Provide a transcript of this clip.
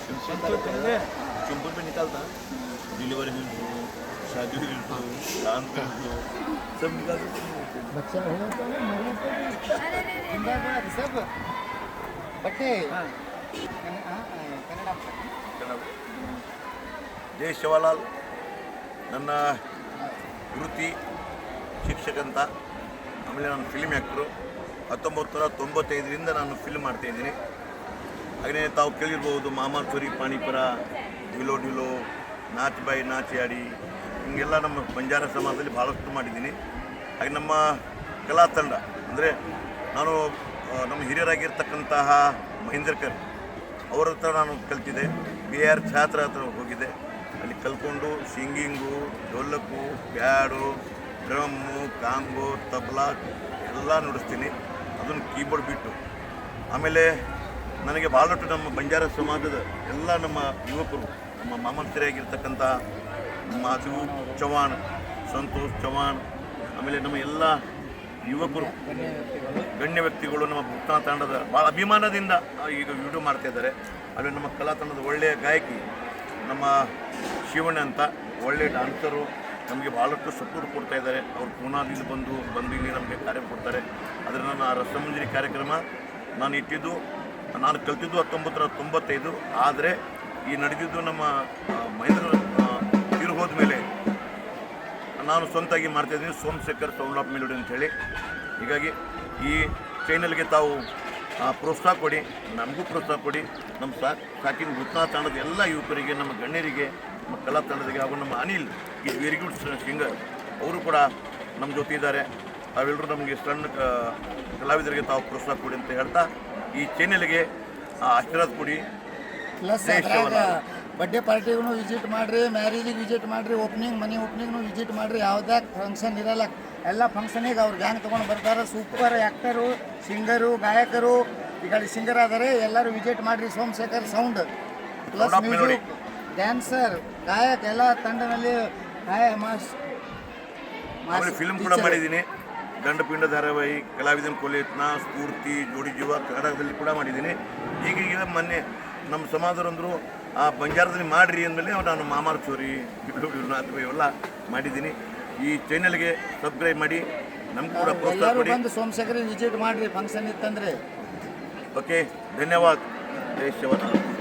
Simple पे निकालता delivery मिलती शादी मिलती डांस मिलती सब निकालते बच्चा हो तो मरे तो जिंदाबाद सब बಟ್ಟೆ ಕನ್ನಡ ಜೈ ಶಿವಲಾಲ್ ನನ್ನ ವೃತ್ತಿ ಶಿಕ್ಷಕ ಅಂತ ಆಮೇಲೆ ನಾನು ಫಿಲ್ಮ್ ಆ್ಯಕ್ಟ್ರು 1995ರಿಂದ ನಾನು ಫಿಲ್ಮ್ ಮಾಡ್ತಾಯಿದ್ದೀನಿ. ಹಾಗೆಯೇ ತಾವು ಕೇಳಿರ್ಬೋದು ಮಾಮಾಚೂರಿ ಪಾಣಿಪುರ ಡಿಲೋ ಡಿಲೋ ನಾಚ್ ಬಾಯಿ ನಾಚಿ ಆಡಿ ಹಿಂಗೆಲ್ಲ ನಮ್ಮ ಬಂಜಾರ ಸಮಾಜದಲ್ಲಿ ಭಾಳಷ್ಟು ಮಾಡಿದ್ದೀನಿ. ಹಾಗೆ ನಮ್ಮ ಕಲಾ ತಂಡ ಅಂದರೆ ನಾನು ನಮ್ಮ ಹಿರಿಯರಾಗಿರ್ತಕ್ಕಂತಹ ಮಹೇಂದ್ರಕರ್ ಅವರ ಹತ್ರ ನಾನು ಕಲ್ತಿದ್ದೆ. BR ಛಾತ್ರ ಹತ್ರ ಹೋಗಿದ್ದೆ. ಅಲ್ಲಿ ಕಲ್ತ್ಕೊಂಡು ಸಿಂಗಿಂಗು, ಡೊಲ್ಲಕ್ಕು, ಬ್ಯಾಡು, ಡ್ರಮ್ಮು, ಕಾಂಗೋ, ತಬಲಾ ಎಲ್ಲ ನುಡಿಸ್ತೀನಿ, ಅದನ್ನು ಕೀಬೋರ್ಡ್ ಬಿಟ್ಟು. ಆಮೇಲೆ ನನಗೆ ಭಾಳಷ್ಟು ನಮ್ಮ ಬಂಜಾರ ಸಮಾಜದ ಎಲ್ಲ ನಮ್ಮ ಯುವಕರು, ನಮ್ಮ ಮಾಮಂತ್ರಿಯಾಗಿರ್ತಕ್ಕಂಥ ಮಾಧು ಚವಾಣ್, ಸಂತೋಷ್ ಚವಾಣ್, ಆಮೇಲೆ ನಮ್ಮ ಎಲ್ಲ ಯುವಕರು ಗಣ್ಯ ವ್ಯಕ್ತಿಗಳು ನಮ್ಮ ಭಕ್ತ ತಂಡದ ಭಾಳ ಅಭಿಮಾನದಿಂದ ಈಗ ವಿಡಿಯೋ ಮಾಡ್ತಾಯಿದ್ದಾರೆ. ಆಮೇಲೆ ನಮ್ಮ ಕಲಾ ತಂಡದ ಒಳ್ಳೆಯ ಗಾಯಕಿ ನಮ್ಮ ಶಿವಣ್ಣ ಅಂತ ಒಳ್ಳೆಯ ಡಾನ್ಸರು ನಮಗೆ ಭಾಳಷ್ಟು ಸಪೋರ್ಟ್ ಕೊಡ್ತಾಯಿದ್ದಾರೆ. ಅವರು ಪೂನಾದಿಂದ ಬಂದು ಇಲ್ಲಿ ನಮಗೆ ಕಾರ್ಯ ಕೊಡ್ತಾರೆ. ಆದರೆ ನನ್ನ ರಸಮಂಜರಿ ಕಾರ್ಯಕ್ರಮ ನಾನು ಇಟ್ಟಿದ್ದು, ನಾನು ಕಲ್ತಿದ್ದು 1995. ಆದರೆ ಈ ನಡೆದಿದ್ದು ನಮ್ಮ ಮಹೇಂದ್ರ ತೀರು ಹೋದ ಮೇಲೆ ನಾನು ಸ್ವಂತಾಗಿ ಮಾಡ್ತಾಯಿದ್ದೀನಿ, ಸೋಮಶೇಖರ್ ಸೌಂಡ್ ಆಫ್ ಮೆಲೋಡಿ ಅಂಥೇಳಿ. ಹೀಗಾಗಿ ಈ ಚಾನಲ್ಗೆ ತಾವು ಪ್ರೋತ್ಸಾಹ ಕೊಡಿ, ನಮಗೂ ಪ್ರೋತ್ಸಾಹ ಕೊಡಿ. ನಮ್ಮ ಸಾಕಿನ ಉತ್ಸಾಹ ತಂಡದ ಎಲ್ಲ ಯುವಕರಿಗೆ, ನಮ್ಮ ಗಣ್ಯರಿಗೆ, ನಮ್ಮ ಕಲಾ ತಂಡದಿಗೆ ಹಾಗೂ ನಮ್ಮ Anil is very good singer, ಅವರು ಕೂಡ ನಮ್ಮ ಜೊತೆ ಇದ್ದಾರೆ. ಅವೆಲ್ಲರೂ ನಮಗೆ ಸಣ್ಣ ಕಲಾವಿದರಿಗೆ ತಾವು ಪ್ರೋತ್ಸಾಹ ಕೊಡಿ ಅಂತ ಹೇಳ್ತಾ ಈ ಚಾನಲ್ಗೆ ಆಶೀರ್ವಾದ ಕೊಡಿ. ಪ್ಲಸ್ ಬರ್ಡೇ ಪಾರ್ಟಿಗೂ ವಿಸಿಟ್ ಮಾಡಿರಿ, ಮ್ಯಾರೇಜಿಗೆ ವಿಸಿಟ್ ಮಾಡಿರಿ, ಮನೆ ಓಪನಿಂಗ್ನು ವಿಸಿಟ್ ಮಾಡಿರಿ. ಯಾವುದೇ ಫಂಕ್ಷನ್ ಇರಲ್ಲ, ಎಲ್ಲ ಫಂಕ್ಷನಿಗೆ ಅವ್ರು ಗ್ಯಾಂಗ್ ತೊಗೊಂಡು ಬರ್ತಾರೆ. ಸೂಪರ್ ಆ್ಯಕ್ಟರು, ಸಿಂಗರು, ಗಾಯಕರು, ಈ ಕಡೆ ಸಿಂಗರ್ ಆದರೆ ಎಲ್ಲರೂ ವಿಸಿಟ್ ಮಾಡಿರಿ. Somashekhar sound plus music, dancer, ಗಾಯಕ ಎಲ್ಲ ತಂಡದಲ್ಲಿ ಫಿಲ್ಮ್ ಕೂಡ ಮಾಡಿದ್ದೀನಿ. ಗಂಡಪಿಂಡ ಧಾರಾವಾಹಿ, ಕಲಾವಿದನ ಕೊಲೆಯತ್ನ, ಸ್ಫೂರ್ತಿ, ಜೋಡಿ ಜೀವ ಕನ್ನಡದಲ್ಲಿ ಕೂಡ ಮಾಡಿದ್ದೀನಿ. ಈಗ ಮೊನ್ನೆ ನಮ್ಮ ಸಮಾಜರಂದರು ಆ ಬಂಜಾರದಲ್ಲಿ ಮಾಡಿರಿ ಅಂದಮೇಲೆ ನಾನು ಮಾಮಾಚೂರಿ ಇವೆಲ್ಲ ಮಾಡಿದ್ದೀನಿ. ಈ ಚಾನಲ್ಗೆ ಸಬ್ಸ್ಕ್ರೈಬ್ ಮಾಡಿ, ನಮ್ಗೆ ಕೂಡ ಪ್ರೋತ್ಸಾಹ ಕೊಡಿ. ಸೋಮಶೇಖರ್ ವಿಸಿಟ್ ಮಾಡಿರಿ ಫಂಕ್ಷನ್ ಇತ್ತಂದರೆ. ಓಕೆ, ಧನ್ಯವಾದ. ಜೈ ಶಿವನಾಥ.